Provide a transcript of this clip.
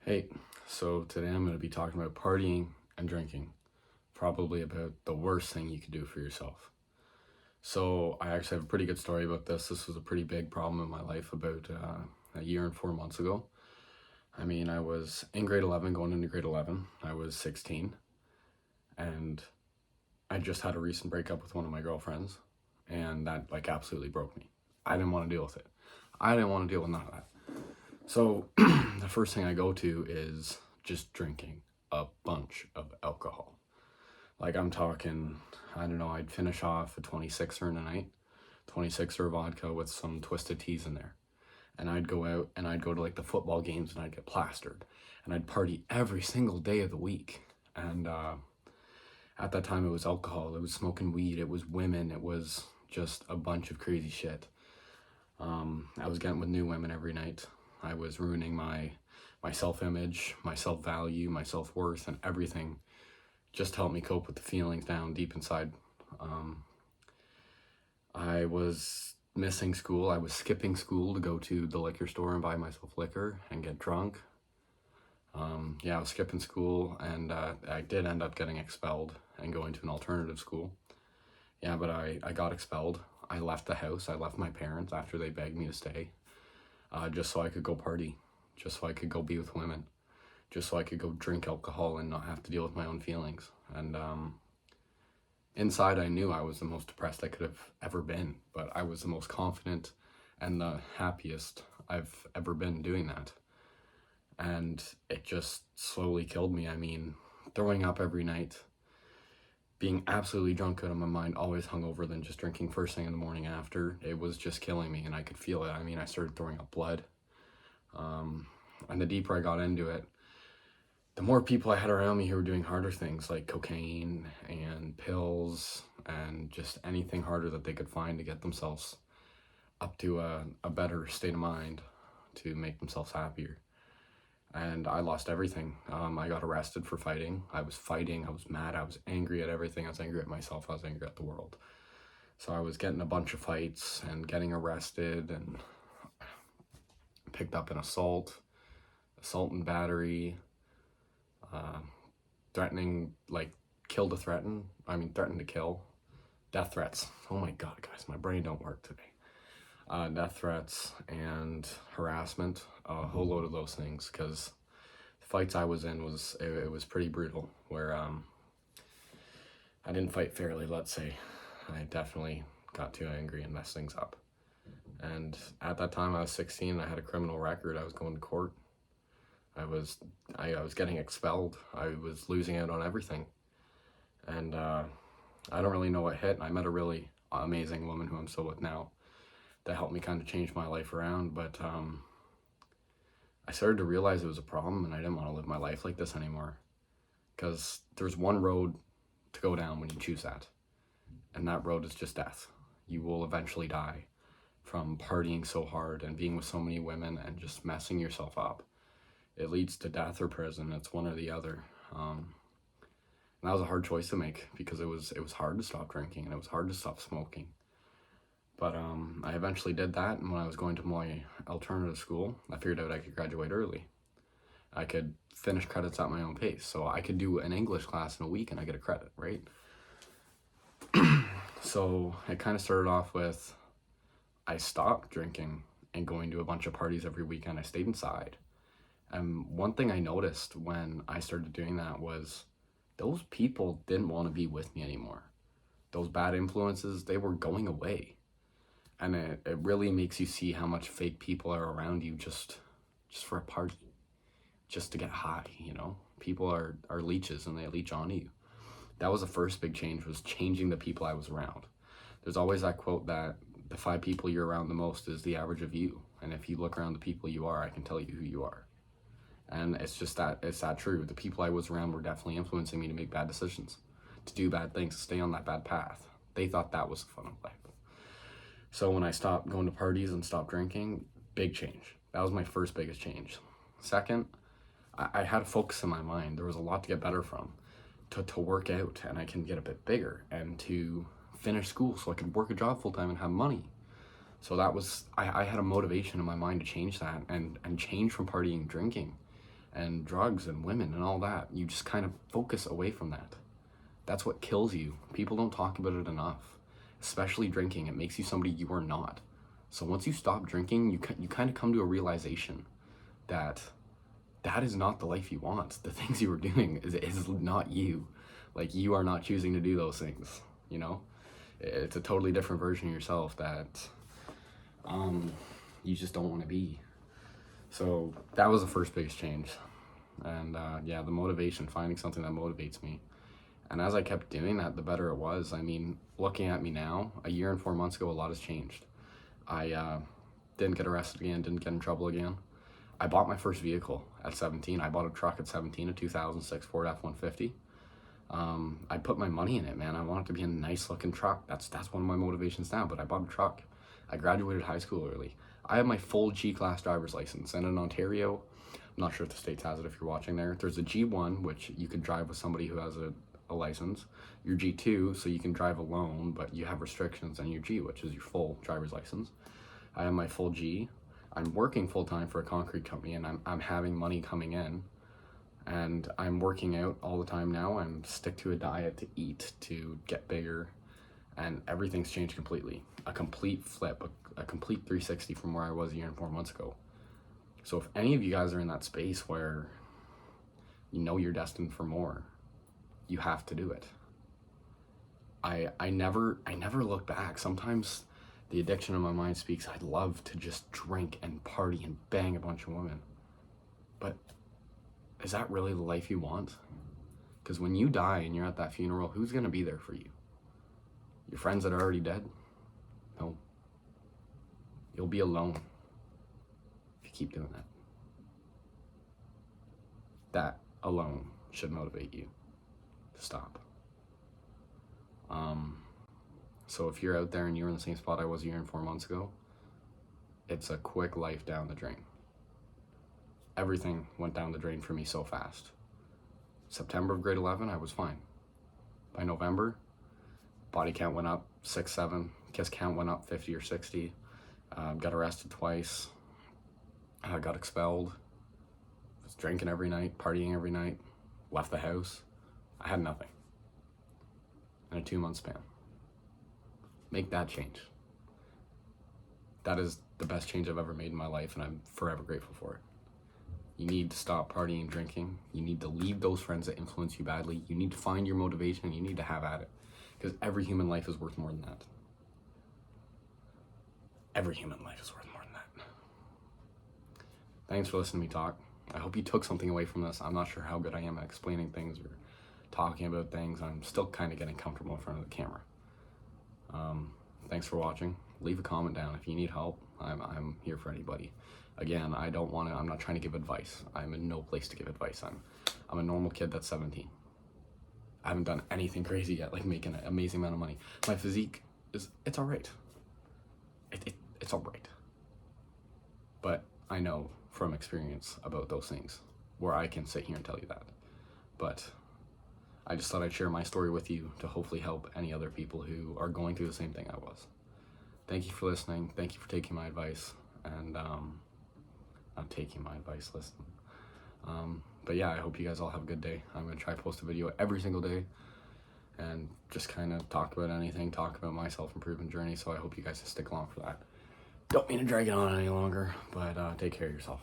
Hey, so today I'm going to be talking about partying and drinking, probably about the worst thing you could do for yourself. So I actually have a pretty good story about this. This was a pretty big problem in my life about a year and 4 months ago. I was in grade 11, going into grade 11. I was 16, and I just had a recent breakup with one of my girlfriends, and that like absolutely broke me. I didn't want to deal with it. I didn't want to deal with none of that. So the first thing I go to is just drinking a bunch of alcohol. Like I'm talking, I don't know, I'd finish off a 26er in a night, 26er vodka with some twisted teas in there. And I'd go out and I'd go to like the football games and I'd get plastered. And I'd party every single day of the week. And at that time it was alcohol, it was smoking weed, it was women, it was just a bunch of crazy shit. I was getting with new women every night. I was ruining my self-image, my self-value, my self-worth, and everything just to help me cope with the feelings down deep inside. I was missing school. I was skipping school to go to the liquor store and buy myself liquor and get drunk. I was skipping school, and I did end up getting expelled and going to an alternative school. Yeah, but I got expelled. I left the house. I left my parents after they begged me to stay, just so I could go party, just so I could go be with women, just so I could go drink alcohol and not have to deal with my own feelings. And inside, I knew I was the most depressed I could have ever been, but I was the most confident and the happiest I've ever been doing that. And it just slowly killed me. Throwing up every night, being absolutely drunk out of my mind, always hungover, then just drinking first thing in the morning after, it was just killing me, and I could feel it. I started throwing up blood. And the deeper I got into it, the more people I had around me who were doing harder things like cocaine and pills and just anything harder that they could find to get themselves up to a better state of mind to make themselves happier. And I lost everything. I got arrested for fighting. I was fighting, I was mad, I was angry at everything. I was angry at myself, I was angry at the world. So I was getting a bunch of fights and getting arrested and picked up an assault and battery, threatening, like threatened to kill, death threats. Oh my God, guys, my brain don't work today. Death threats and harassment, a whole load of those things, because the fights I was in it was pretty brutal, where I didn't fight fairly, let's say. I definitely got too angry and messed things up. And at that time I was 16, I had a criminal record, I was going to court. I was getting expelled. I was losing out on everything. And I don't really know what hit. I met a really amazing woman who I'm still with now that helped me kind of change my life around. But I started to realize it was a problem, and I didn't want to live my life like this anymore. Because there's one road to go down when you choose that. And that road is just death. You will eventually die from partying so hard and being with so many women and just messing yourself up. It leads to death or prison. It's one or the other. And that was a hard choice to make, because it was hard to stop drinking and it was hard to stop smoking. But I eventually did that, and when I was going to my alternative school, I figured out I could graduate early. I could finish credits at my own pace. So I could do an English class in a week and I get a credit, right? So it kind of started off with, I stopped drinking and going to a bunch of parties every weekend. I stayed inside. And one thing I noticed when I started doing that was those people didn't want to be with me anymore. Those bad influences, they were going away. And it really makes you see how much fake people are around you just for a party, just to get high, you know? People are leeches, and they leech onto you. That was the first big change, was changing the people I was around. There's always that quote that the 5 people you're around the most is the average of you. And if you look around the people you are, I can tell you who you are. And it's that true. The people I was around were definitely influencing me to make bad decisions, to do bad things, to stay on that bad path. They thought that was the fun of life. So when I stopped going to parties and stopped drinking, big change. That was my first biggest change. Second, I had a focus in my mind. There was a lot to get better from, to work out, and I can get a bit bigger, and to finish school so I could work a job full time and have money. So that was, I had a motivation in my mind to change that and change from partying and drinking, and drugs and women and all that. You just kind of focus away from that. That's what kills you. People don't talk about it enough, especially drinking. It makes you somebody you are not. So once you stop drinking, you kind of come to a realization that that is not the life you want. The things you were doing is not you. Like, you are not choosing to do those things, you know? It's a totally different version of yourself that you just don't want to be. So that was the first biggest change. And yeah, the motivation, finding something that motivates me. And as I kept doing that, the better it was. I mean, looking at me now, a year and 4 months ago, a lot has changed. I didn't get arrested again, didn't get in trouble again. I bought my first vehicle at 17. I bought a truck at 17, a 2006 Ford F-150. I put my money in it, man. I want it to be a nice looking truck. That's one of my motivations now, but I bought a truck. I graduated high school early. I have my full G-class driver's license, and in Ontario, I'm not sure if the States has it if you're watching there, there's a G1, which you can drive with somebody who has a license. Your G2, so you can drive alone, but you have restrictions, and your G, which is your full driver's license. I have my full G. I'm working full-time for a concrete company, and I'm having money coming in, and I'm working out all the time now and stick to a diet to eat, to get bigger, and everything's changed completely. A complete flip, a complete 360 from where I was a year and 4 months ago. So if any of you guys are in that space where you know you're destined for more, you have to do it. I never look back. Sometimes the addiction in my mind speaks, I'd love to just drink and party and bang a bunch of women. But is that really the life you want? Because when you die and you're at that funeral, who's going to be there for you? Your friends that are already dead? No. You'll be alone if you keep doing that. That alone should motivate you to stop. So if you're out there and you're in the same spot I was a year and 4 months ago, it's a quick life down the drain. Everything went down the drain for me so fast. September of grade 11, I was fine. By November, body count went up 6, 7, kiss count went up 50 or 60, got arrested twice, got expelled, was drinking every night, partying every night, left the house. I had nothing in a 2-month span. Make that change. That is the best change I've ever made in my life, and I'm forever grateful for it. You need to stop partying and drinking. You need to leave those friends that influence you badly. You need to find your motivation, and you need to have at it. Because every human life is worth more than that. Every human life is worth more than that. Thanks for listening to me talk. I hope you took something away from this. I'm not sure how good I am at explaining things or talking about things. I'm still kind of getting comfortable in front of the camera. Thanks for watching. Leave a comment down if you need help. I'm here for anybody. Again, I'm not trying to give advice. I'm in no place to give advice. I'm a normal kid that's 17. I haven't done anything crazy yet, like making an amazing amount of money. My physique it's all right. It's all right. But I know from experience about those things where I can sit here and tell you that. But I just thought I'd share my story with you to hopefully help any other people who are going through the same thing I was. Thank you for listening. Thank you for taking my advice. And not taking my advice, listen. But yeah, I hope you guys all have a good day. I'm going to try to post a video every single day and just kind of talk about anything, talk about my self-improvement journey. So I hope you guys stick along for that. Don't mean to drag it on any longer, but take care of yourself.